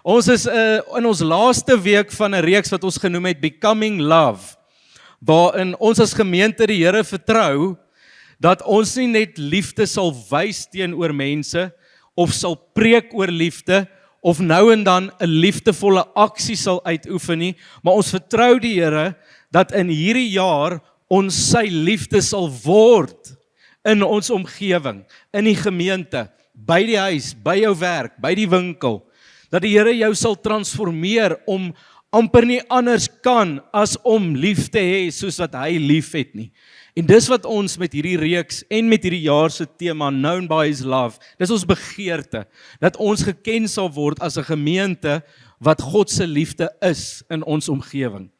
Ons is in ons laaste week van 'n reeks wat ons genoem het Becoming Love, waarin ons as gemeente die Here vertrou dat ons nie net liefde sal wys teenoor mense of sal preek oor liefde of nou en dan 'n liefdevolle aksie sal uitoefen nie, maar ons vertrou die Here dat in hierdie jaar ons sy liefde sal word in ons omgewing, in die gemeente, by die huis, by jou werk, by die winkel, dat die Here jou sal transformeer om amper nie anders kan as om lief te hê soos wat hy lief het nie. En dis wat ons met hierdie reeks en met hierdie jaar se tema Known by His Love, dis ons begeerte, dat ons geken sal word as 'n gemeente wat God se liefde is in ons omgewing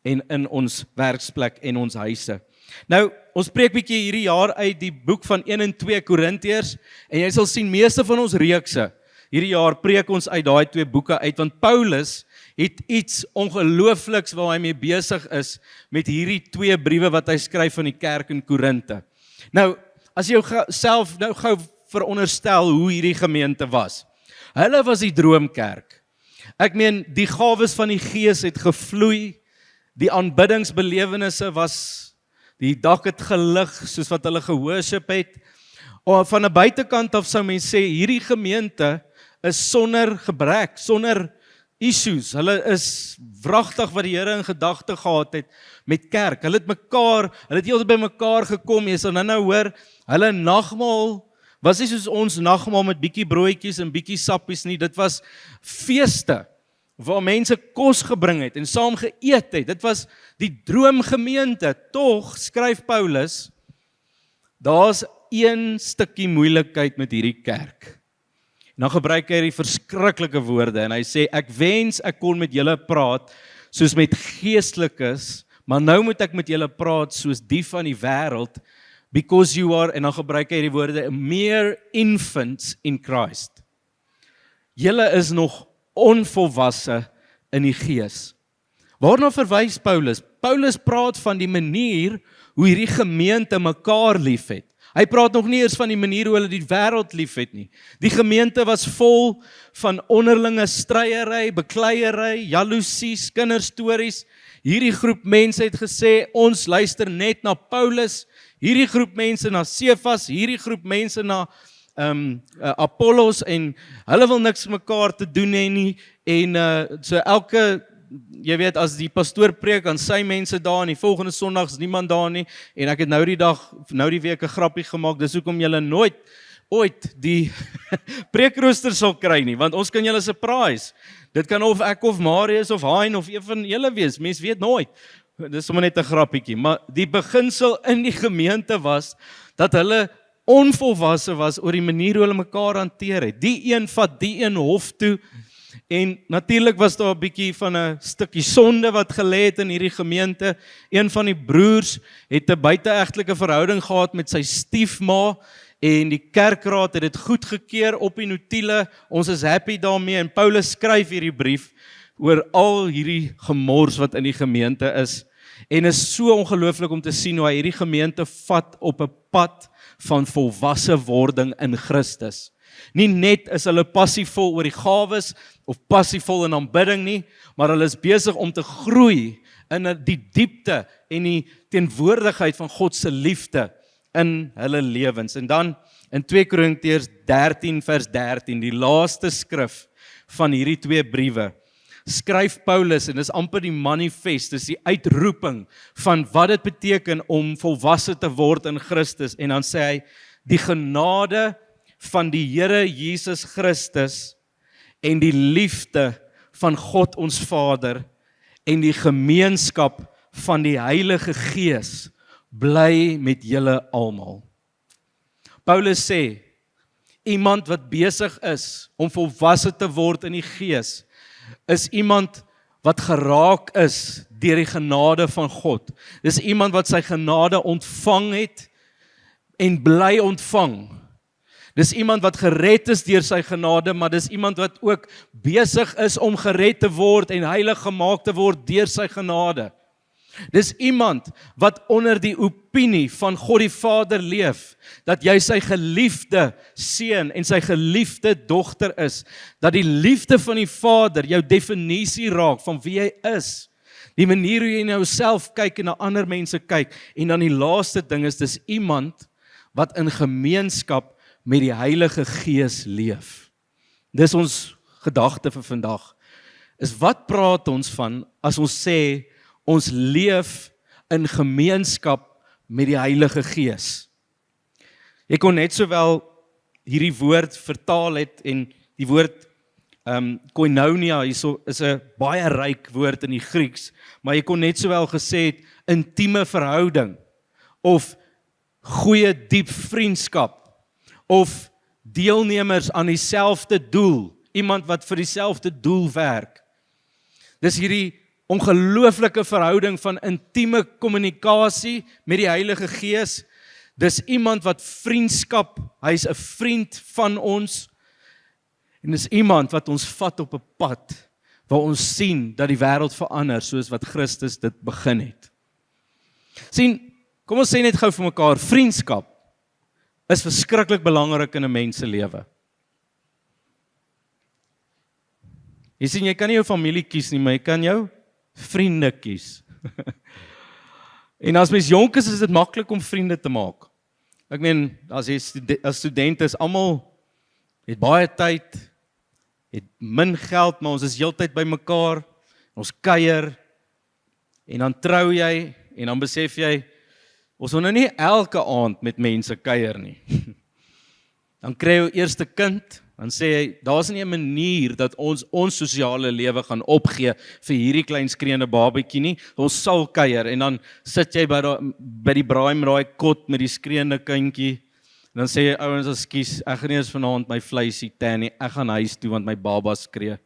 en in ons werksplek en ons huise. Nou, ons preek bietjie hierdie jaar uit die boek van 1 en 2 Korintiërs en jy sal sien meeste van ons reekse hierdie jaar preek ons uit daai 2 boeke uit, want Paulus het iets ongeloofliks waar hy mee besig is met hierdie 2 briewe wat hy skryf aan die kerk in Korinte. Nou, as jy self nou gou veronderstel hoe hierdie gemeente was. Hulle was die droomkerk. Ek meen, die gawes van die Gees het gevloei, die aanbiddingsbelewennisse was, die dak het gelig soos wat hulle gehoorship het. Van 'n buitekant af sou mens sê, hierdie gemeente is sonder gebrek, sonder issues. Hulle is wragtig wat die Here in gedagte gehad het met kerk. Hulle het heeltyd by mekaar gekom. Jy sal nou hoor, hulle nagmaal was nie soos ons nagmaal met bietjie broodjies en bietjie sappies nie. Dit was feeste waar mense kos gebring het en saam geëet het. Dit was die droomgemeente. Tog skryf Paulus, daar's een stukkie moeilikheid met hierdie kerk. En dan gebruik hy die verskriklike woorde en hy sê, ek wens ek kon met julle praat soos met geestelikes, maar nou moet ek met julle praat soos die van die wêreld, because you are, en dan gebruik hy die woorde, mere infants in Christ. Julle is nog onvolwasse in die gees. Waarna verwys Paulus? Paulus praat van die manier hoe hierdie gemeente mekaar liefhet. Hy praat nog nie eers van die manier hoe hulle die wêreld liefhet nie. Die gemeente was vol van onderlinge stryery, bekleierery, jaloesies, kinderstories. Hierdie groep mense het gesê, ons luister net na Paulus. Hierdie groep mense na Cephas, hierdie groep mense na Apollos, en hulle wil niks mekaar te doen hê nie. En so elke, jy weet, as die pastoor preek aan sy mense daar, en die volgende Sondag is niemand daar nie, en ek het nou die week 'n grappie gemaak, dis hoekom julle nooit ooit die preekrooster sal kry nie, want ons kan julle surprise. Dit kan of ek of Marius of Hein of een van julle wees, mens weet nooit. Dis sommer net 'n grappietjie, maar die beginsel in die gemeente was, dat hulle onvolwasse was oor die manier hoe hulle mekaar hanteer het. Die een vat die een hof toe, en natuurlik was daar 'n bietjie van 'n stukkie sonde wat gelê het in hierdie gemeente. Een van die broers het 'n buiteegtelike verhouding gehad met sy stiefma, en die kerkraad het dit goedgekeur op die notiele. Ons is happy daarmee, en Paulus skryf hierdie brief oor al hierdie gemors wat in die gemeente is. En is so ongelooflik om te sien hoe hy hierdie gemeente vat op 'n pad van volwasse wording in Christus. Nie net is hulle passievol oor die gawes of passievol in aanbidding nie, maar hulle is besig om te groei in die diepte en die teenwoordigheid van God se liefde in hulle lewens. En dan in 2 Korintiërs 13 vers 13, die laaste skrif van hierdie 2 briewe, skryf Paulus, en dis amper die manifest, dis die uitroeping van wat dit beteken om volwasse te word in Christus. En dan sê hy, die genade van die Here Jesus Christus en die liefde van God ons Vader en die gemeenskap van die Heilige Gees bly met julle almal. Paulus sê, iemand wat besig is om volwasse te word in die Gees, is iemand wat geraak is deur die genade van God. Dis iemand wat sy genade ontvang het en bly ontvang. Dis iemand wat gered is deur sy genade, maar dis iemand wat ook besig is om gered te word en heilig gemaak te word deur sy genade. Dis iemand wat onder die opinie van God die Vader leef, dat jy sy geliefde seun en sy geliefde dogter is, dat die liefde van die Vader jou definisie raak van wie jy is, die manier hoe jy na jouself kyk en na ander mense kyk, en dan die laaste ding is, dis iemand wat in gemeenskap met die Heilige Gees leef. Dis ons gedagte vir vandag, is wat praat ons van as ons sê, ons leef in gemeenskap met die Heilige Gees. Jy kon net sowel hierdie woord vertaal het en die woord koinonia hierso is 'n baie ryk woord in die Grieks, maar jy kon net sowel gesê het intieme verhouding of goeie diep vriendskap of deelnemers aan dieselfde doel, iemand wat vir dieselfde doel werk. Dis hierdie ongelooflike verhouding van intieme kommunikasie met die Heilige Gees. Dis iemand wat vriendskap, hy's 'n vriend van ons, en dis iemand wat ons vat op 'n pad, waar ons sien dat die wêreld verander, soos wat Christus dit begin het. Sien, kom ons sê net gou vir mekaar, vriendskap is verskriklik belangrik in 'n mens se lewe. Jy sien, jy kan nie jou familie kies nie, maar jy kan jou vriende kies. En as mens jonk is dit maklik om vriende te maak. Ek meen, as student is, almal het baie tyd, het min geld, maar ons is heeltyd by mekaar, ons kuier, en dan trou jy, en dan besef jy, ons wil nou nie elke aand met mense kuier nie. Dan kry jy jou eerste kind, dan sê hy, daar's nie 'n manier dat ons sosiale lewe gaan opgee vir hierdie klein skreeuende babatjie nie, ons sal kuier, en dan sit jy by die braaibraai kot met die skreeuende kindjie, en dan sê jy, ouens, ekskuus, ek gaan nie eens vanaand my vleisie tan nie, ek gaan huis toe, want my baba skree.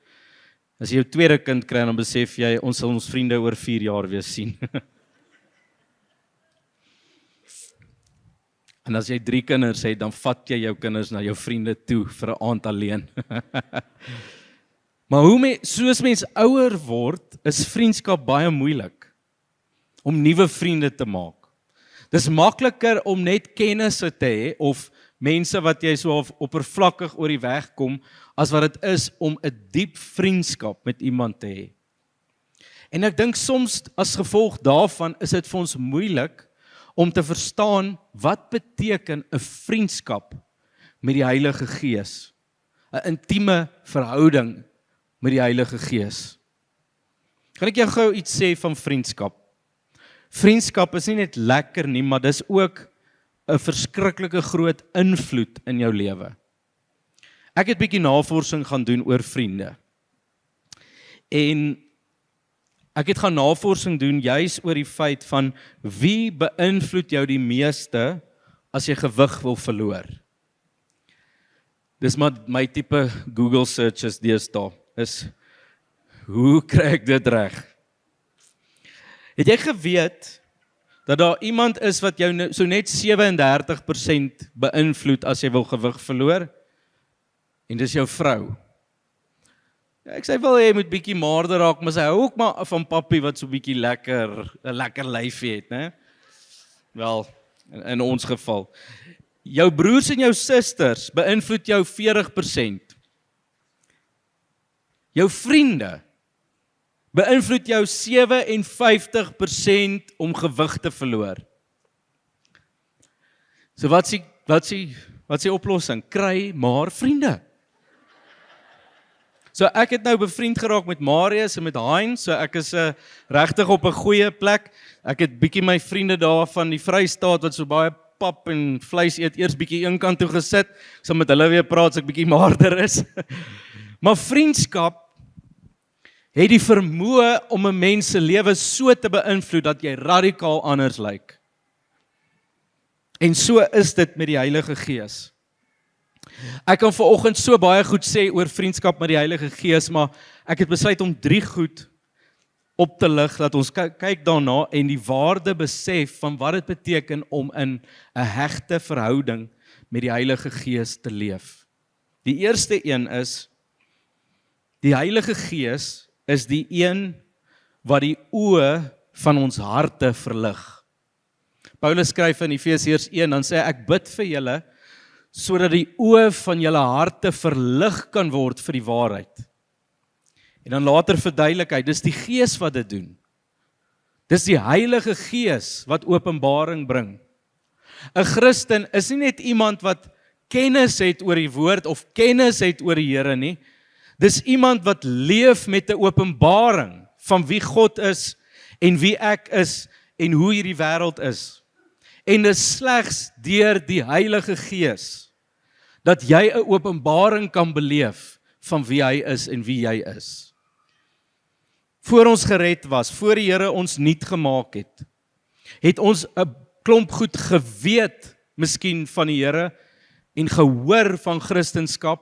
As jy jou tweede kind kry, dan besef jy, ons sal ons vriende oor 4 jaar weer sien. En as jy 3 kinders het, dan vat jy jou kinders na jou vriende toe vir 'n aand alleen. Maar soos mens ouer word, is vriendskap baie moeilik om nuwe vriende te maak. Dis makliker om net kennisse te hê of mense wat jy so oppervlakkig oor die weg kom, as wat dit is om 'n diep vriendskap met iemand te hê. En ek dink soms as gevolg daarvan is dit vir ons moeilik om te verstaan wat beteken 'n vriendskap met die Heilige Gees, 'n intieme verhouding met die Heilige Gees. Kan ek jou gou iets sê van vriendskap? Vriendskap is nie net lekker nie, maar dis ook 'n verskriklike groot invloed in jou lewe. Ek het bietjie navorsing gaan doen oor vriende. En ek het gaan navorsing doen juis oor die feit van wie beïnvloed jou die meeste as jy gewig wil verloor. Dis maar my tipe Google searches deesdae is, hoe kry ek dit reg? Het jy geweet dat daar iemand is wat jou so net 37% beïnvloed as jy wil gewig verloor? En dis jou vrou. Ek sê wel, jy moet bietjie maarder raak, maar sy hou ook maar van pappie wat so bietjie 'n lekker lyfie het, né? Wel, in ons geval. Jou broers en jou susters beïnvloed jou 40%. Jou vriende beïnvloed jou 57% om gewig te verloor. So wat is die oplossing? Kry maar vriende. So ek het nou bevriend geraak met Marius en met Hein, so ek is regtig op 'n goeie plek. Ek het bietjie my vriende daar van die Vrystaat wat so baie pap en vleis eet, eers bietjie een kant toe gesit, so met hulle weer praat, so ek bietjie maarder is. Maar vriendskap het die vermoë om 'n mens se lewe so te beïnvloed dat jy radikaal anders lyk. En so is dit met die Heilige Gees. Ek kan vanoggend so baie goed sê oor vriendskap met die Heilige Gees, maar ek het besluit om 3 goed op te lig, dat ons kyk daarna en die waarde besef van wat dit beteken om in 'n hegte verhouding met die Heilige Gees te leef. Die eerste een is, die Heilige Gees is die een wat die oë van ons harte verlig. Paulus skryf in Efesiërs 1, dan sê hy, ek bid vir julle, sodat die oë van julle harte verlig kan word vir die waarheid. En dan later verduidelik hy, dis die Gees wat dit doen. Dis die Heilige Gees wat openbaring bring. 'n Christen is nie net iemand wat kennis het oor die woord of kennis het oor die Here nie. Dis iemand wat leef met 'n openbaring van wie God is en wie ek is en hoe hierdie wêreld is. En dis slegs deur die Heilige Gees dat jy 'n openbaring kan beleef van wie hy is en wie jy is. Voor ons gered was, voor die Here ons nuut gemaak het ons 'n klomp goed geweet, miskien van die Here en gehoor van Christendom.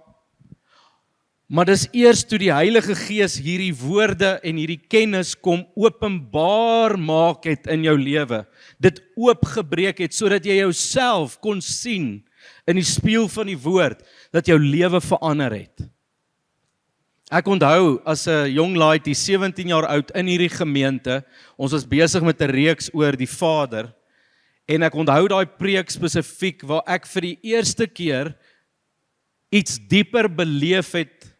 Maar dis eers toe die Heilige Gees hierdie woorde en hierdie kennis kom openbaar maak het in jou lewe. Dit oopgebreek het sodat jy jouself kon sien in die spieël van die woord dat jou lewe verander het. Ek onthou as 'n jong laaitie, 17 jaar oud in hierdie gemeente, ons was besig met 'n reeks oor die Vader en ek onthou daai preek spesifiek waar ek vir die eerste keer iets dieper beleef het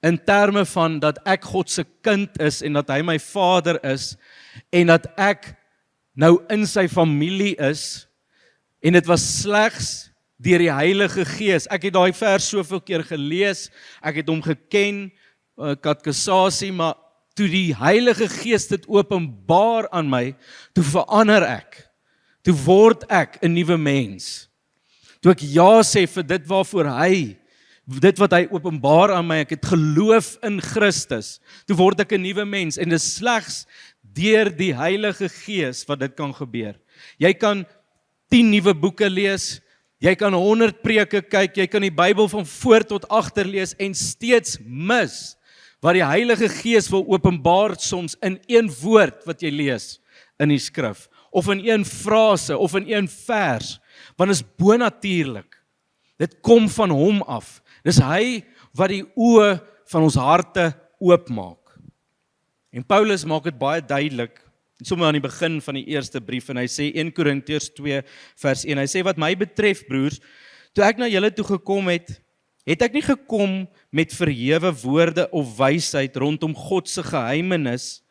in terme van dat ek God se kind is en dat hy my Vader is en dat ek nou in sy familie is en dit was slegs deur die Heilige Gees. Ek het daai vers soveel keer gelees, ek het hom geken, katekisasie, maar toe die Heilige Gees dit openbaar aan my, toe verander ek. Toe word ek 'n nuwe mens. Toe ek ja sê vir dit waarvoor hy, dit wat hy openbaar aan my, ek het geloof in Christus, toe word ek 'n nuwe mens en dit is slegs deur die Heilige Gees wat dit kan gebeur. Jy kan 10 nuwe boeke lees, jy kan 100 preke kyk, jy kan die Bybel van voor tot agter lees en steeds mis wat die Heilige Gees wil openbaar soms in een woord wat jy lees in die skrif, of in een frase, of in een vers, want dit is bonatuurlik. Dit kom van hom af. Dis hy wat die oë van ons harte oopmaak. En Paulus maak dit baie duidelik, sommer aan die begin van die eerste brief, en hy sê 1 Korintiërs 2 vers 1, hy sê, wat my betref, broers, toe ek na julle toe gekom het ek nie gekom met verhewe woorde of wysheid rondom God se geheimenis,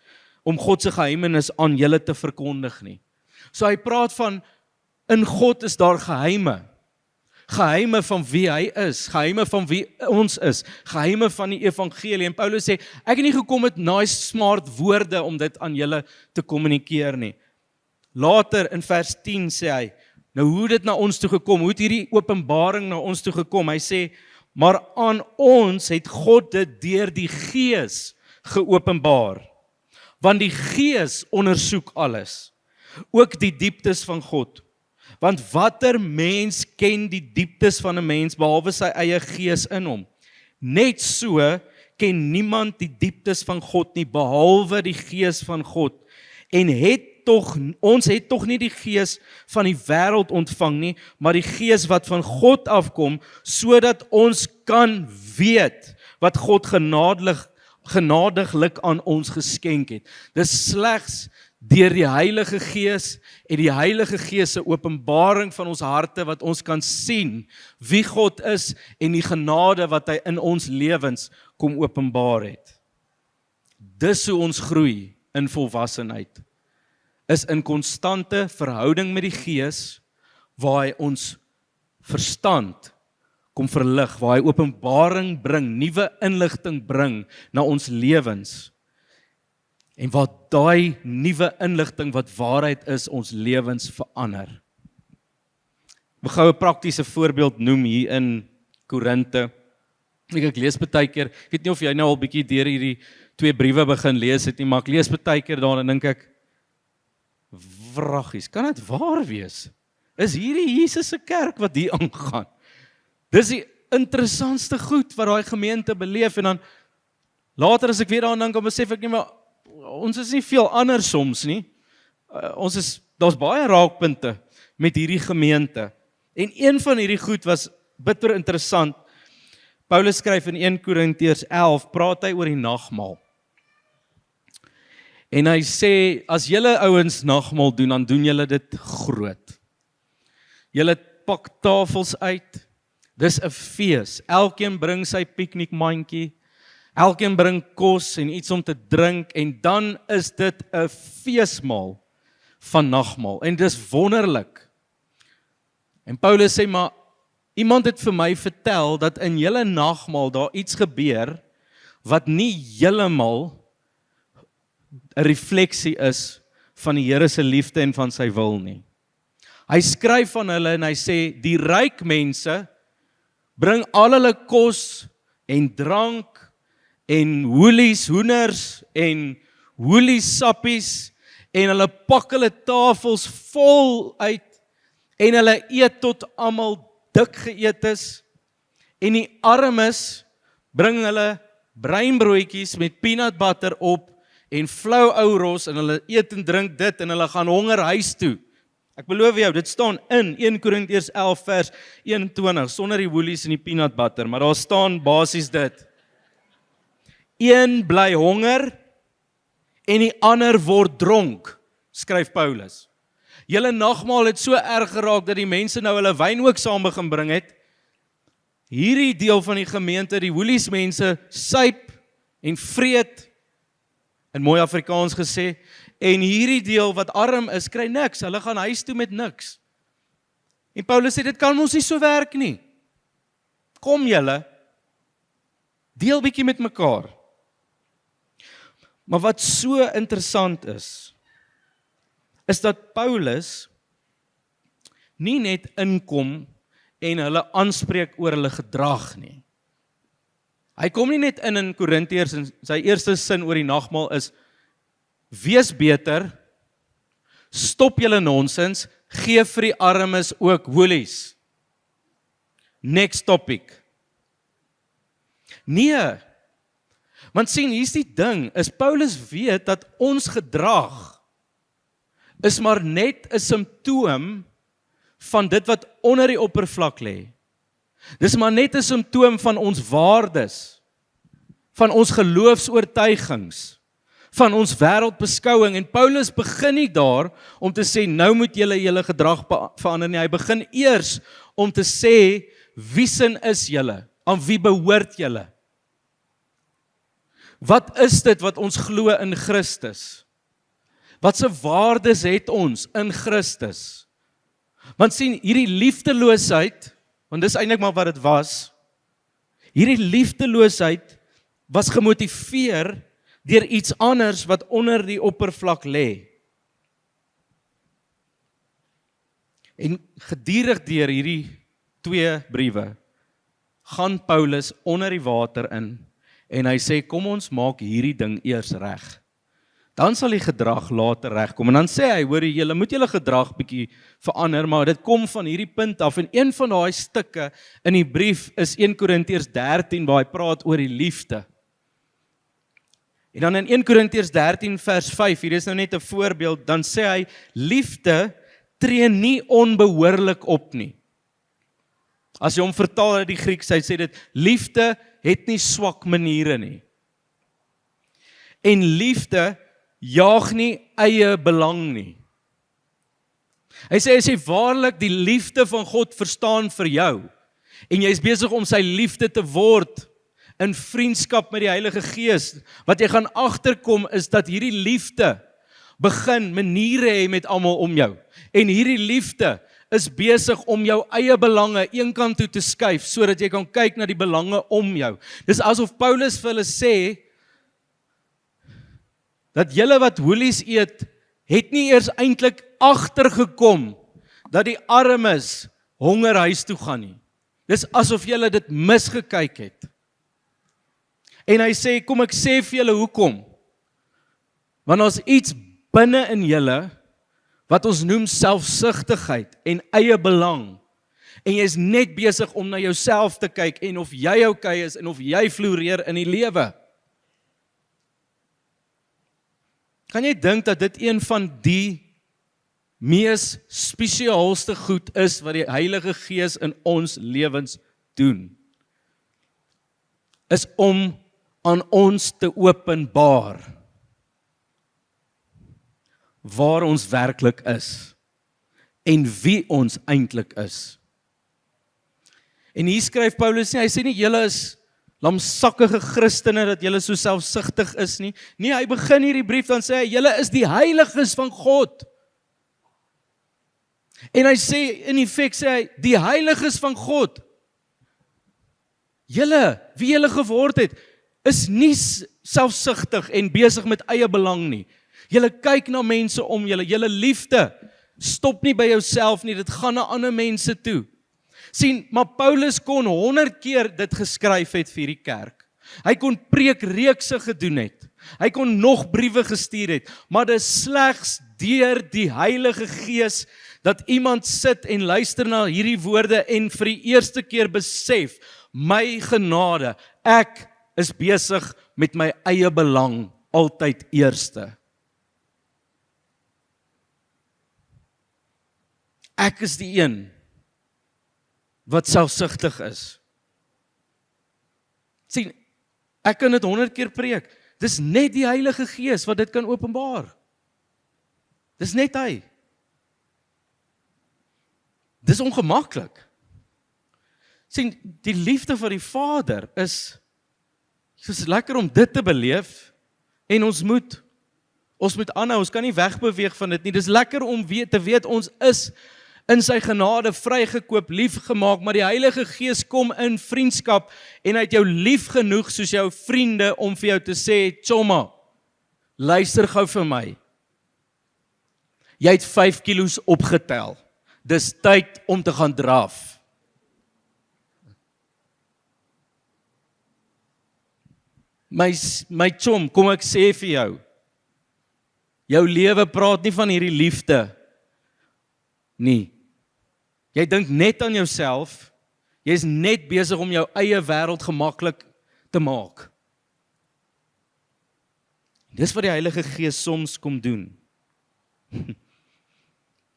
om God se geheimenis aan julle te verkondig nie. So hy praat van, in God is daar geheime. Geheime van wie hy is, geheime van wie ons is, geheime van die evangelie. En Paulus sê, ek het nie gekom met nice smart woorde om dit aan julle te kommunikeer nie. Later in vers 10 sê hy, nou hoe dit na ons toe gekom, hoe het hierdie openbaring na ons toe gekom? Hy sê, maar aan ons het God dit deur die Gees geopenbaar. Want die Gees ondersoek alles, ook die dieptes van God. Want watter mens ken die dieptes van 'n mens behalwe sy eie gees in hom? Net so ken niemand die dieptes van God nie behalwe die Gees van God. En ons het tog nie die gees van die wêreld ontvang nie, maar die Gees wat van God afkom, sodat ons kan weet wat God genadiglik aan ons geskenk het. Dis slegs deur die Heilige Gees en die Heilige Gees se openbaring van ons harte wat ons kan sien wie God is en die genade wat hy in ons lewens kom openbaar het. Dis hoe ons groei in volwassenheid, is in konstante verhouding met die Gees waar hy ons verstand kom verlig, waar hy openbaring bring, nuwe inligting bring na ons lewens. En wat daai nuwe inligting wat waarheid is, ons lewens verander. Ek gaan 'n praktiese voorbeeld noem hier in Korinte. Ek lees baie keer, ek weet nie of jy nou al bietjie deur hierdie 2 briewe begin lees het nie, maar ek lees baie keer daar en dink ek, wraggies, kan dit waar wees? Is hierdie Jesus se kerk wat hier aangaan? Dis die interessantste goed wat daai gemeente beleef, en dan later as ek weer daaraan dink, dan besef ek nie, maar ons is nie veel anders soms nie. Daar's baie raakpunte met hierdie gemeente. En een van hierdie goed was bitter interessant. Paulus skryf in 1 Korintiërs 11, praat hy oor die nagmaal. En hy sê, as julle ouens nagmaal doen, dan doen julle dit groot. Julle pak tafels uit, dis 'n fees. Elkeen bring sy piknikmandjie, elkeen bring kos en iets om te drink, en dan is dit 'n feesmaal van nagmaal. En dis wonderlik. En Paulus sê, maar iemand het vir my vertel dat in julle nagmaal daar iets gebeur wat nie heeltemal 'n refleksie is van die Here se liefde en van sy wil nie. Hy skryf van hulle en hy sê, die ryk mense bring al hulle kos en drank en hoelies, hoenders en hoeliesappies en hulle pak hulle tafels vol uit en hulle eet tot almal dik geëet is, en die armes bring hulle breinbroodjies met peanut butter op en flou ou ros en hulle eet en drink dit en hulle gaan honger huis toe. Ek beloof jou, dit staan in 1 Korintiërs 11 vers 21 sonder die woelies en die peanut butter, maar daar staan basies dit. Een bly honger en die ander word dronk, skryf Paulus. Julle nagmaal het so erg geraak dat die mense nou hulle wyn ook saam begin bring het. Hierdie deel van die gemeente, die woelies mense, suip en vreet, in mooi Afrikaans gesê, en hierdie deel wat arm is, kry niks, hulle gaan huis toe met niks. En Paulus sê, dit kan ons nie so werk nie. Kom julle, deel bietjie met mekaar. Maar wat so interessant is dat Paulus nie net inkom en hulle aanspreek oor hulle gedrag nie. Hy kom nie net in Korintiërs en sy eerste sin oor die nagmaal is, wees beter, stop julle nonsens, gee vir die armes ook hoelies. Next topic. Nee, want sien, hier's die ding, is Paulus weet dat ons gedrag is maar net 'n simptoom van dit wat onder die oppervlak lê. Dis maar net 'n simptoom van ons waardes, van ons geloofsoortuigings, van ons wêreldbeskouing, en Paulus begin nie daar om te sê, nou moet julle gedrag verander nie, hy begin eers om te sê, wie sin is julle, aan wie behoort julle? Wat is dit wat ons glo in Christus? Wat se waardes het ons in Christus? Want sien, hierdie liefdeloosheid, want dis eintlik maar wat dit was, hierdie liefdeloosheid was gemotiveer deur iets anders wat onder die oppervlak lê. En gedurig deur hierdie 2 briewe gaan Paulus onder die water in en hy sê, kom ons maak hierdie ding eers reg. Dan sal die gedrag later regkom. En dan sê hy, hoor jy, julle moet julle gedrag bietjie verander, maar dit kom van hierdie punt af. En een van daai stukke in die brief is 1 Korintiërs 13 waar hy praat oor die liefde. En dan in 1 Korintiërs 13 vers 5, hier is nou net 'n voorbeeld, dan sê hy, liefde tree nie onbehoorlik op nie. As jy hom vertaal uit die Grieks, hy sê dit, liefde het nie swak maniere nie. En liefde jaag nie eie belang nie. Hy sê, as jy waarlik die liefde van God verstaan vir jou, en jy is besig om sy liefde te word, in vriendskap met die Heilige Gees, wat jy gaan agterkom is dat hierdie liefde begin maniere hê met almal om jou. En hierdie liefde is besig om jou eie belange eenkant toe te skuif, sodat jy kan kyk na die belange om jou. Dis asof Paulus vir hulle sê, dat julle wat hoelies eet, het nie eers eintlik agtergekom dat die armes honger huis toe gaan nie. Dis asof julle dit misgekyk het. En hy sê, kom ek sê vir julle hoekom. Want ons iets binne in julle, wat ons noem selfsugtigheid en eie belang. En jy is net besig om na jouself te kyk, en of jy okay is, en of jy floreer in die lewe. Kan jy dink dat dit een van die mees spesiaalste goed is, wat die Heilige Gees in ons lewens doen? Is om aan ons te openbaar waar ons werklik is en wie ons eintlik is. En hier skryf Paulus nie, hy sê nie julle is lamsakkige Christene dat julle so selfsugtig is nie. Nee, hy begin hierdie brief dan sê hy julle is die heiliges van God. En hy sê in effek sê hy die heiliges van God. Julle, wie julle geword het, is nie selfsugtig en besig met eie belang nie. Julle kyk na mense om julle, julle liefde stop nie by jouself nie, dit gaan na ander mense toe. Sien, maar Paulus kon 100 keer dit geskryf het vir die kerk. Hy kon preekreekse gedoen het. Hy kon nog briewe gestuur het, maar dit is slegs deur die Heilige Gees dat iemand sit en luister na hierdie woorde en vir die eerste keer besef, my genade, ek is besig met my eie belang altyd eerste. Ek is die een wat selfsugtig is. Sien, ek kan dit 100 keer preek. Dis net die Heilige Gees wat dit kan openbaar. Dis net hy. Dis ongemaklik. Sien, die liefde van die Vader is lekker om dit te beleef en ons moet aanhou, ons kan nie wegbeweeg van dit nie. Dis lekker om te weet ons is in sy genade vrygekoop, liefgemaak, maar die Heilige Gees kom in vriendskap en hy het jou lief genoeg soos jou vriende om vir jou te sê, Choma, luister gou vir my. Jy het 5 kilos opgetel. Dis tyd om te gaan draf. My chom, kom ek sê vir jou, jou lewe praat nie van hierdie liefde nie. Jy dink net aan jouself, jy is net besig om jou eie wêreld gemaklik te maak. Dis wat die Heilige Gees soms kom doen.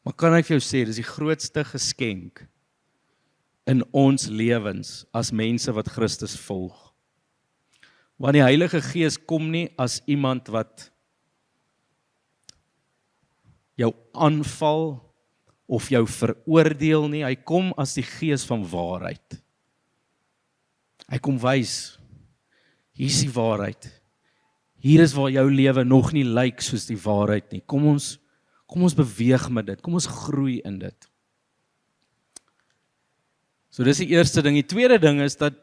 Maar kan ek vir jou sê, dis die grootste geskenk in ons lewens as mense wat Christus volg. Want die Heilige Gees kom nie as iemand wat jou aanval of jou veroordeel nie, hy kom as die Gees van waarheid. Hy kom wys, hier is die waarheid. Hier is waar jou lewe nog nie lyk soos die waarheid nie. Kom ons beweeg met dit, kom ons groei in dit. So dis die eerste ding. Die tweede ding is dat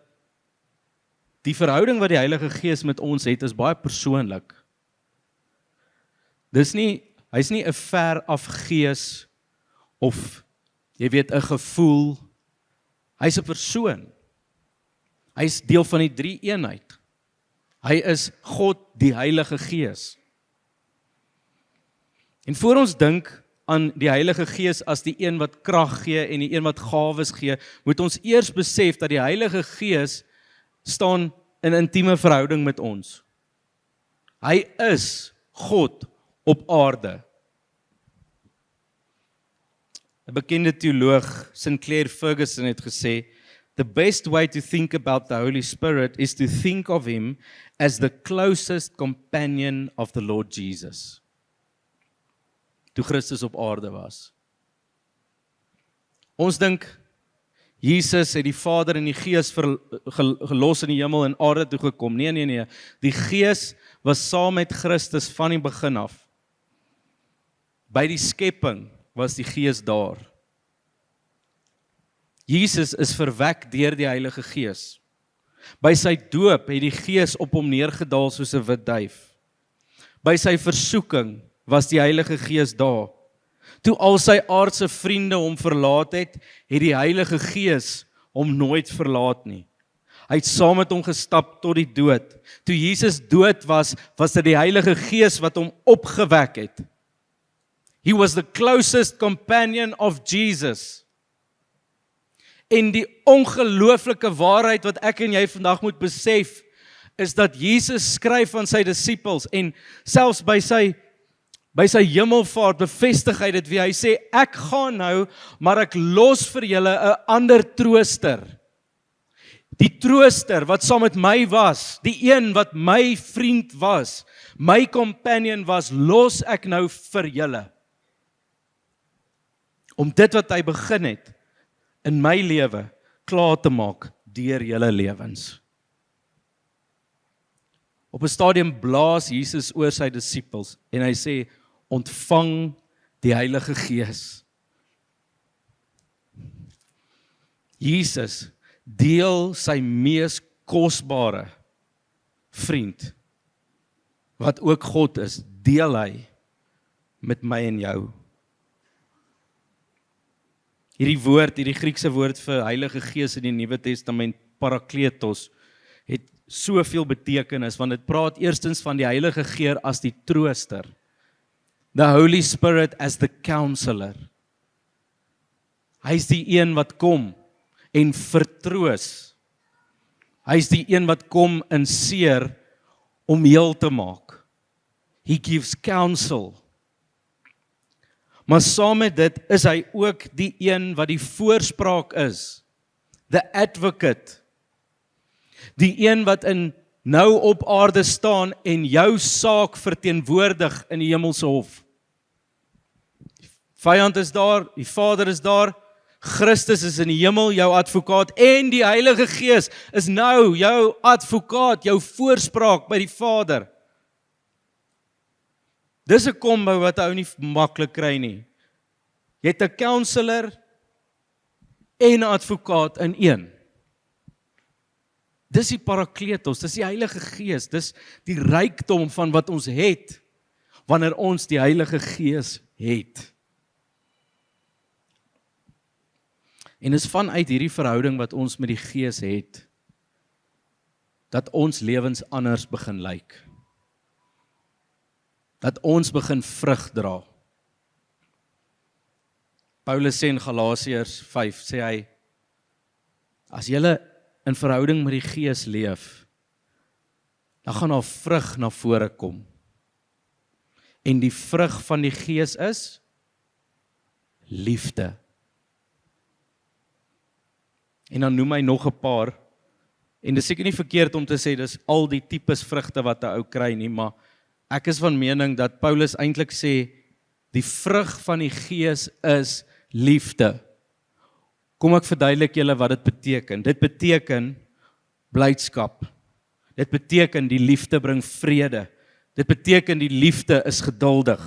die verhouding wat die Heilige Gees met ons het, is baie persoonlik. Hy's nie 'n ver af gees of jy weet 'n gevoel. Hy's 'n persoon. Hy's deel van die drie eenheid. Hy is God, die Heilige Gees. En voor ons dink aan die Heilige Gees as die een wat krag gee en die een wat gawes gee, moet ons eers besef dat die Heilige Gees staan in intieme verhouding met ons. Hy is God op aarde. 'n bekende teoloog, Sinclair Ferguson, het gesê, "The best way to think about the Holy Spirit is to think of him as the closest companion of the Lord Jesus." Toe Christus op aarde was. Ons dink Jesus het die Vader en die Gees gelos in die hemel en aarde toe gekom. Nee. Die Gees was saam met Christus van die begin af. By die skepping was die Gees daar. Jesus is verwek deur die Heilige Gees. By sy doop het die Gees op hom neergedaal soos 'n wit duif. By sy versoeking was die Heilige Gees daar. Toe al sy aardse vriende hom verlaat het die Heilige Gees hom nooit verlaat nie. Hy het saam met hom gestap tot die dood. Toe Jesus dood was dit die Heilige Gees wat hom opgewek het. He was the closest companion of Jesus. En die ongelooflike waarheid wat ek en jy vandag moet besef, is dat Jesus skryf aan sy disippels en selfs by sy hemelvaart bevestig hy dit wie hy sê, ek gaan nou, maar ek los vir julle 'n ander trooster. Die trooster wat saam met my was, die een wat my vriend was, my companion was, los ek nou vir julle. Om dit wat hy begin het in my lewe klaar te maak deur julle lewens. Op 'n stadium blaas Jesus oor sy disippels en hy sê, ontvang die Heilige Gees. Jesus deel sy mees kosbare vriend, wat ook God is, deel hy met my en jou. Hierdie Griekse woord vir Heilige Gees in die Nuwe Testament, Parakletos, het soveel betekenis, want dit praat eerstens van die Heilige Gees as die trooster. The Holy Spirit as the counselor. Hy is die een wat kom en vertroos. Hy is die een wat kom in seer om heel te maak. He gives counsel. Maar saam met dit is hy ook die een wat die voorspraak is. The advocate. Die een wat nou op aarde staan en jou saak verteenwoordig in die hemelse hof. Die vyand is daar, die Vader is daar, Christus is in die hemel, jou advokaat, en die Heilige Gees is nou jou advokaat, jou voorspraak by die Vader. Dis 'n combo wat ou nie maklik kry nie. Jy het 'n counselor en 'n advokaat in een. Dis die Parakletos, dis die Heilige Gees, dis die rykdom van wat ons het, wanneer ons die Heilige Gees het. En is vanuit hierdie verhouding wat ons met die Gees het, dat ons lewens anders begin lyk. Dat ons begin vrug dra. Paulus sê in Galasiërs 5, sê hy, as julle in verhouding met die Gees leef, dan gaan daar vrug na vore kom. En die vrug van die Gees is liefde. En dan noem hy nog 'n paar, en dis seker nie verkeerd om te sê, dis al die tipes vrugte wat 'n ou kry nie, maar ek is van mening dat Paulus eintlik sê, die vrug van die Gees is liefde. Kom ek verduidelik julle wat dit beteken. Dit beteken blydskap. Dit beteken die liefde bring vrede. Dit beteken die liefde is geduldig.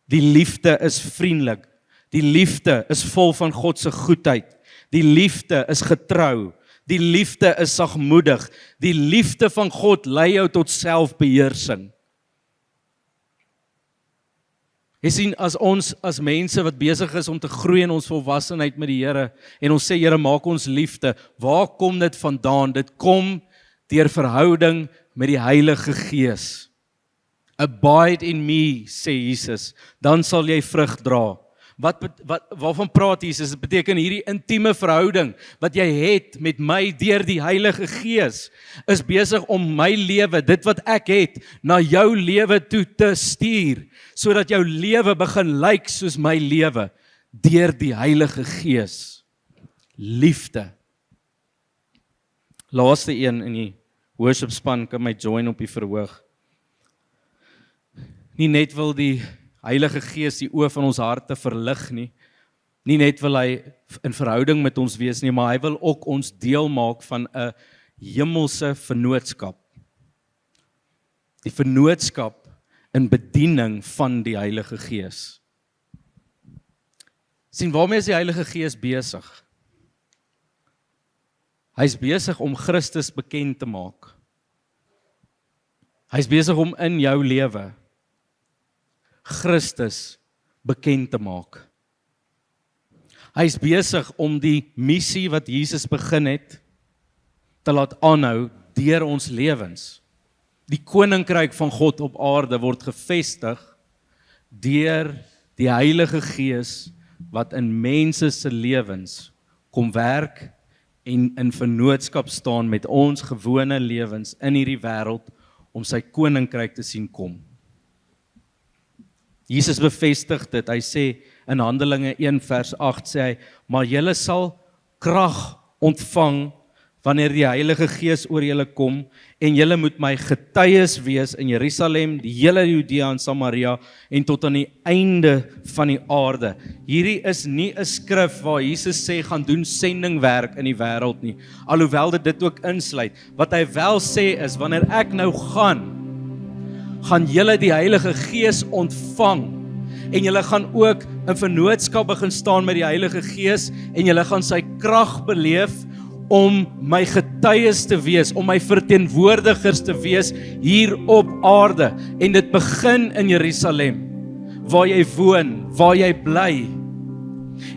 Die liefde is vriendelik. Die liefde is vol van God se goedheid. Die liefde is getrou. Die liefde is sagmoedig. Die liefde van God lei jou tot selfbeheersing. Jy sien, as ons as mense wat besig is om te groei in ons volwassenheid met die Here, en ons sê, Here, maak ons liefde, waar kom dit vandaan? Dit kom deur verhouding met die Heilige Gees. Abide in me, sê Jesus, dan sal jy vrug dra. Waarvan praat Jesus? Dit beteken hierdie intieme verhouding wat jy het met my deur die Heilige Gees is besig om my lewe, dit wat ek het, na jou lewe toe te stuur, sodat jou lewe begin lyk soos my lewe deur die Heilige Gees. Liefde. Laaste een in die worship span kan my join op die verhoog. Nie net wil die Heilige Gees die oë van ons harte verlig nie. Nie net wil hy in verhouding met ons wees nie, maar hy wil ook ons deel maak van 'n hemelse vennootskap. Die vennootskap in bediening van die Heilige Gees. Sien, waarmee is die Heilige Gees besig? Hy is besig om Christus bekend te maak. Hy is besig om in jou lewe Christus bekend te maak. Hy is besig om die missie wat Jesus begin het, te laat aanhou deur ons lewens. Die koninkryk van God op aarde word gevestig deur die Heilige Gees wat in mense se lewens kom werk en in vennootskap staan met ons gewone lewens in hierdie wêreld om sy koninkryk te sien kom. Jesus bevestig dit, hy sê in Handelinge 1 vers 8 sê hy, maar julle sal krag ontvang wanneer die Heilige Gees oor julle kom, en julle moet my getuies wees in Jerusalem, die hele Judea en Samaria, en tot aan die einde van die aarde. Hierdie is nie 'n skrif waar Jesus sê, gaan doen sendingwerk in die wêreld nie, alhoewel dit ook insluit. Wat hy wel sê is, wanneer ek nou gaan julle die Heilige Gees ontvang, en julle gaan ook in vennootskap begin staan met die Heilige Gees, en julle gaan sy krag beleef, om my getuies te wees, om my verteenwoordigers te wees hier op aarde, en dit begin in Jerusalem, waar jy woon, waar jy bly,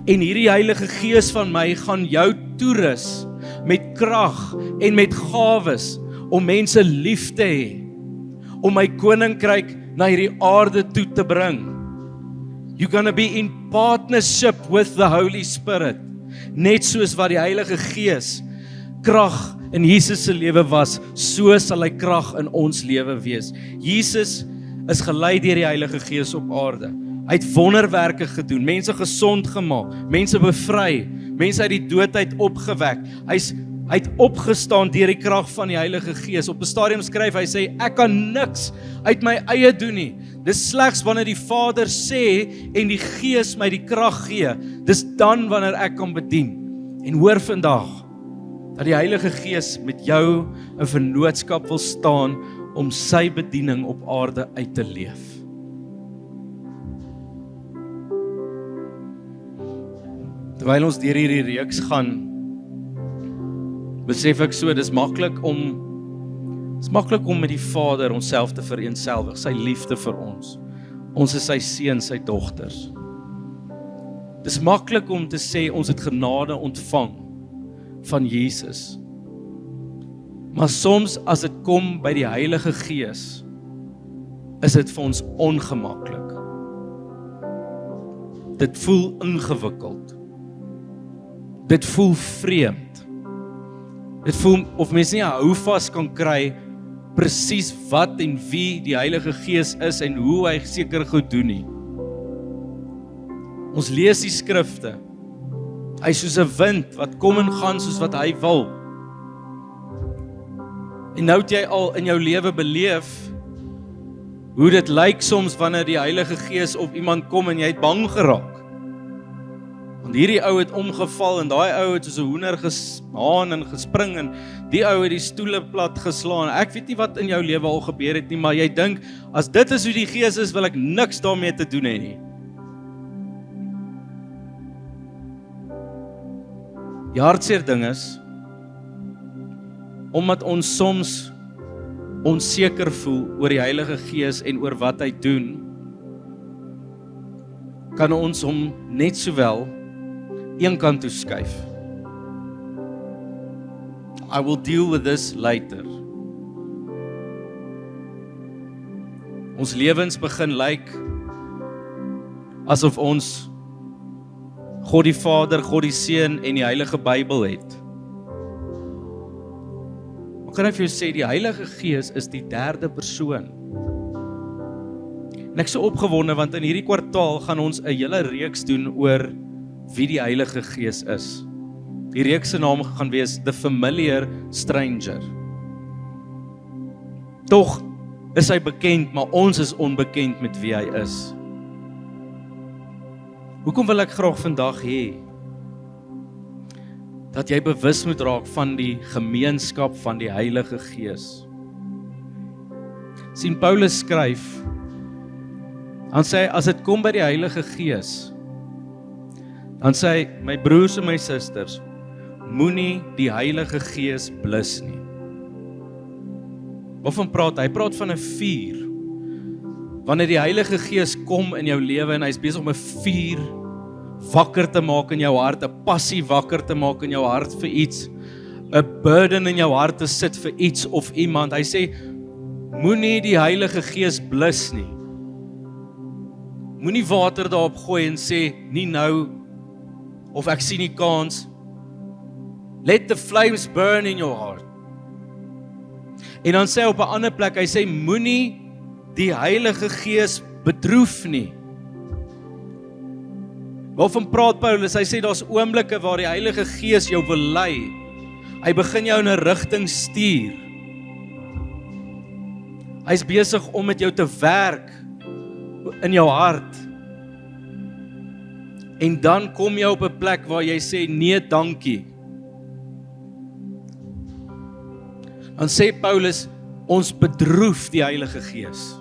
en hierdie Heilige Gees van my gaan jou toerus met krag en met gawes, om mense lief te hê, om my koninkryk na hierdie aarde toe te bring. You're gonna be in partnership with the Holy Spirit. Net soos wat die Heilige Gees krag in Jesus se lewe was, so sal hy krag in ons lewe wees. Jesus is gelei deur die Heilige Gees op aarde. Hy het wonderwerke gedoen, mense gesond gemaak, mense bevry, mense uit die dood uit opgewek. Hy het opgestaan deur die krag van die Heilige Gees. Op 'n stadium skryf hy sê, ek kan niks uit my eie doen nie. Dis slegs wanneer die Vader sê en die Gees my die krag gee, dis dan wanneer ek kan bedien. En hoor vandag, dat die Heilige Gees met jou 'n vennootskap wil staan om sy bediening op aarde uit te leef. Terwyl ons deur hierdie reeks gaan, besef ek so, dis maklik om met die Vader onsself te vereenselwig, sy liefde vir ons. Ons is sy seuns, sy dogters. Dis maklik om te sê, ons het genade ontvang van Jesus. Maar soms, as dit kom by die Heilige Gees, is dit vir ons ongemaklik. Dit voel ingewikkeld. Dit voel vreemd. Dit voel of mens nie 'n houvas kan kry presies wat en wie die Heilige Gees is en hoe hy seker goed doen nie. Ons lees die skrifte. Hy is soos 'n wind wat kom en gaan soos wat hy wil. En nou het jy al in jou lewe beleef hoe dit lyk soms wanneer die Heilige Gees op iemand kom en jy het bang geraak. Want hierdie ou het omgeval en daai ou het soos 'n hoender gehaan en gespring en die ou het die stoele plat geslaan. Ek weet nie wat in jou lewe al gebeur het nie, maar jy dink, as dit is hoe die Gees is, wil ek niks daarmee te doen hê nie. Die hartseer ding is, omdat ons soms onseker voel oor die Heilige Gees en oor wat hy doen, kan ons hom net sowel een kant toe skuif. I will deal with this later. Ons lewens begin lyk asof ons God die Vader, God die Seun en die Heilige Bybel het. Maar kan ek vir jou sê, die Heilige Gees is die derde persoon. En ek is so opgewonde, want in hierdie kwartaal gaan ons 'n hele reeks doen oor wie die Heilige Gees is. Die reeks se naam gaan wees The Familiar Stranger. Tog is hy bekend, maar ons is onbekend met wie hy is. Hoekom wil ek graag vandag hê dat jy bewus moet raak van die gemeenskap van die Heilige Gees? Sien, Paulus skryf, dan sê hy, as dit kom by die Heilige Gees, dan sê hy, my broers en my susters, moenie die Heilige Gees blus nie. Waarvan praat hy? Hy praat van 'n vuur. Wanneer die Heilige Gees kom in jou lewe en hy is besig om 'n vuur wakker te maak in jou hart, 'n passie wakker te maak in jou hart vir iets, 'n burden in jou hart te sit vir iets of iemand. Hy sê, moenie die Heilige Gees blus nie. Moenie water daarop gooi en sê, nie nou, of ek sien nie kans. Let the flames burn in your heart. En dan sê hy op 'n ander plek, hy sê, moenie die Heilige Gees bedroef nie. Waarvan praat Paulus? Hy sê, daar's oomblikke waar die Heilige Gees jou wil lei, Hy begin jou in 'n rigting stuur. Hy's besig om met jou te werk in jou hart. En dan kom jy op 'n plek waar jy sê nee, dankie. Dan sê Paulus, ons bedroef die Heilige Gees.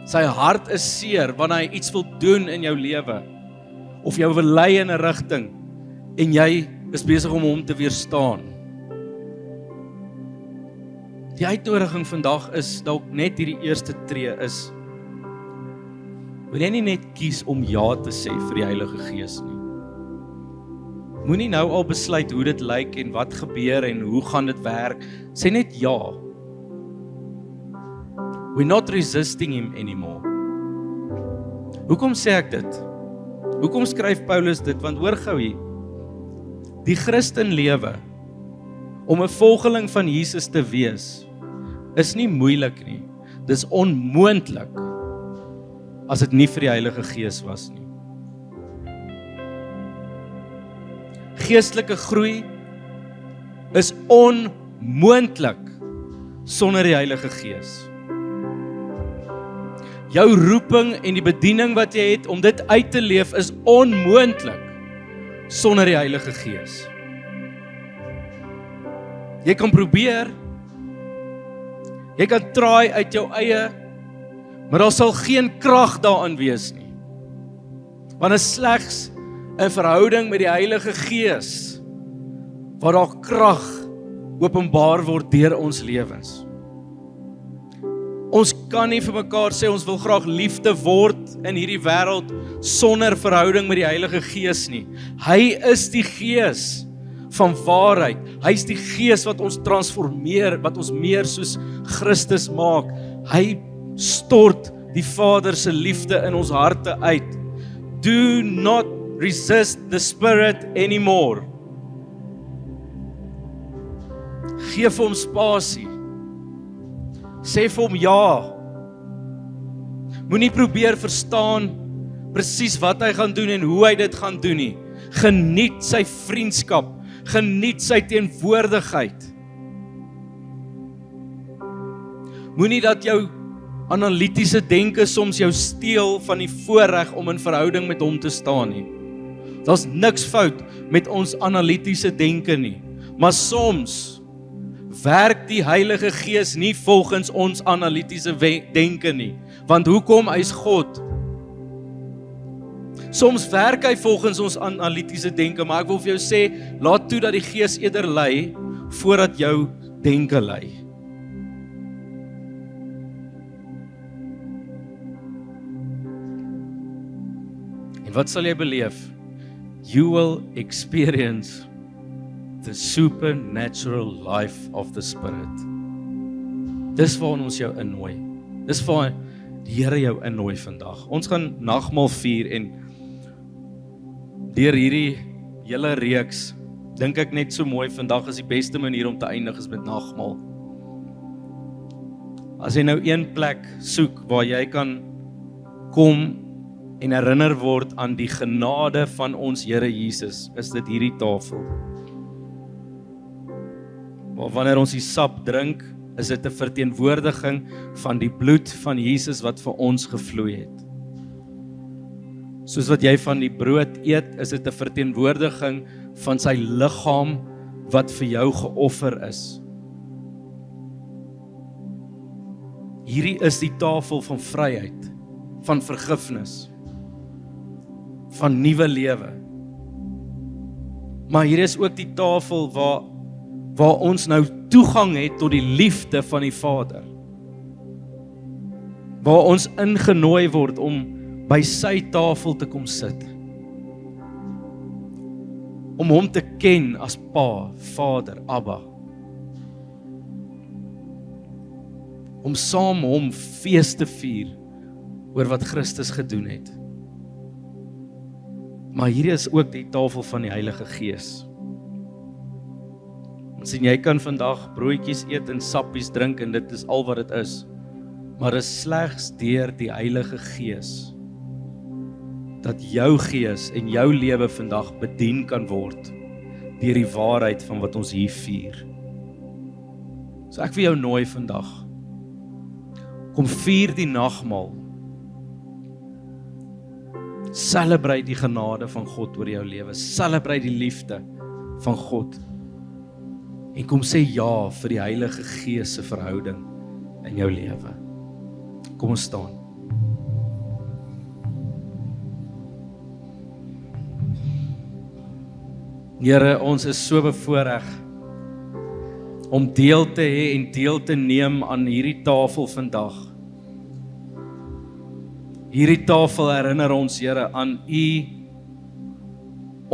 Sy hart is seer wanneer hy iets wil doen in jou lewe, of jou wil lei in 'n rigting, en jy is besig om hom te weerstaan. Die uitnodiging vandag is dalk net hierdie eerste tree is, wil jy nie net kies om ja te sê vir die Heilige Gees nie? Moenie nou al besluit hoe dit lyk en wat gebeur en hoe gaan dit werk. Sê net ja. We're not resisting him anymore. Hoekom sê ek dit? Hoekom skryf Paulus dit? Want hoor gou hier, die Christen lewe, om 'n volgeling van Jesus te wees, is nie moeilik nie. Dis onmoontlik, as dit nie vir die Heilige Gees was nie. Geestelike groei is onmoontlik sonder die Heilige Gees. Jou roeping en die bediening wat jy het om dit uit te leef is onmoontlik sonder die Heilige Gees. Jy kan probeer, jy kan try uit jou eie, maar daar sal geen krag daarin wees nie. Want is slegs 'n verhouding met die Heilige Gees waar daar krag openbaar word deur ons lewens. Ons kan nie vir mekaar sê ons wil graag liefde word in hierdie wêreld sonder verhouding met die Heilige Gees nie. Hy is die Gees van waarheid. Hy is die Gees wat ons transformeer, wat ons meer soos Christus maak. Hy stort die Vader se liefde in ons harte uit. Do not resist the Spirit anymore. Geef hom spasie. Sê vir hom ja. Moenie probeer verstaan presies wat hy gaan doen en hoe hy dit gaan doen nie. Geniet sy vriendskap, geniet sy teenwoordigheid. Moenie dat jou analitiese denke soms jou steel van die voorreg om in verhouding met hom te staan nie. Daar's niks fout met ons analitiese denke nie, maar soms werk die Heilige Gees nie volgens ons analitiese denke nie, want hoekom? Hy's God. Soms werk hy volgens ons analitiese denke, maar ek wil vir jou sê, laat toe dat die Gees eerder lei, voordat jou denke lei. En wat sal jy beleef? You will experience the supernatural life of the Spirit. Dis waar ons jou innooi. Dis waar die Here jou innooi vandag. Ons gaan nagmaal vier en deur hierdie hele reeks dink ek net so mooi vandag is die beste manier om te eindig is met nagmaal. As jy nou een plek soek waar jy kan kom en herinner word aan die genade van ons Here Jesus, is dit hierdie tafel. Maar wanneer ons die sap drink, is dit 'n verteenwoordiging van die bloed van Jesus wat vir ons gevloei het. Soos wat jy van die brood eet, is dit 'n verteenwoordiging van sy liggaam wat vir jou geoffer is. Hierdie is die tafel van vryheid, van vergifnis, van nuwe lewe. Maar hier is ook die tafel waar ons nou toegang het tot die liefde van die Vader. Waar ons ingenooi word om by sy tafel te kom sit. Om hom te ken as Pa, Vader, Abba. Om saam hom fees te vier oor wat Christus gedoen het. Maar hier is ook die tafel van die Heilige Gees. Ons sien, jy kan vandag broodjies eet en sappies drink en dit is al wat dit is. Maar dit is slegs deur die Heilige Gees dat jou gees en jou lewe vandag bedien kan word deur die waarheid van wat ons hier vier. So ek wil jou nooi vandag, kom vier die nagmaal. Celebrate die genade van God oor jou lewe, celebrate die liefde van God, en kom sê ja vir die Heilige Gees se verhouding in jou lewe. Kom ons staan. Here, ons is so bevoorreg om deel te hê en deel te neem aan hierdie tafel vandag. Hierdie tafel herinner ons, Here, aan U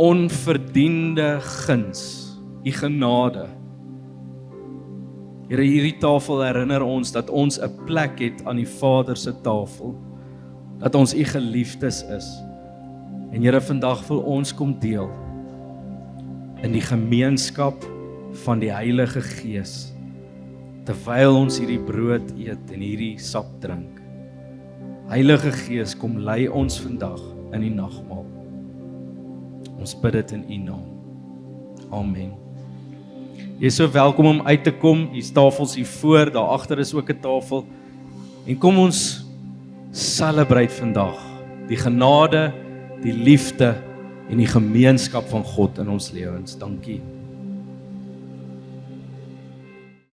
onverdiende guns, U genade. Here, hierdie tafel herinner ons dat ons 'n plek het aan die Vader se tafel, dat ons U geliefdes is. En Here, vandag wil ons kom deel in die gemeenskap van die Heilige Gees, terwyl ons hierdie brood eet en hierdie sap drink. Heilige Gees, kom lei ons vandag in die nagmaal. Ons bid dit in U naam. Amen. Jy is so welkom om uit te kom. Hier's tafels hier voor, daar agter is ook 'n tafel. En kom ons celebrate vandag die genade, die liefde en die gemeenskap van God in ons lewens. Dankie.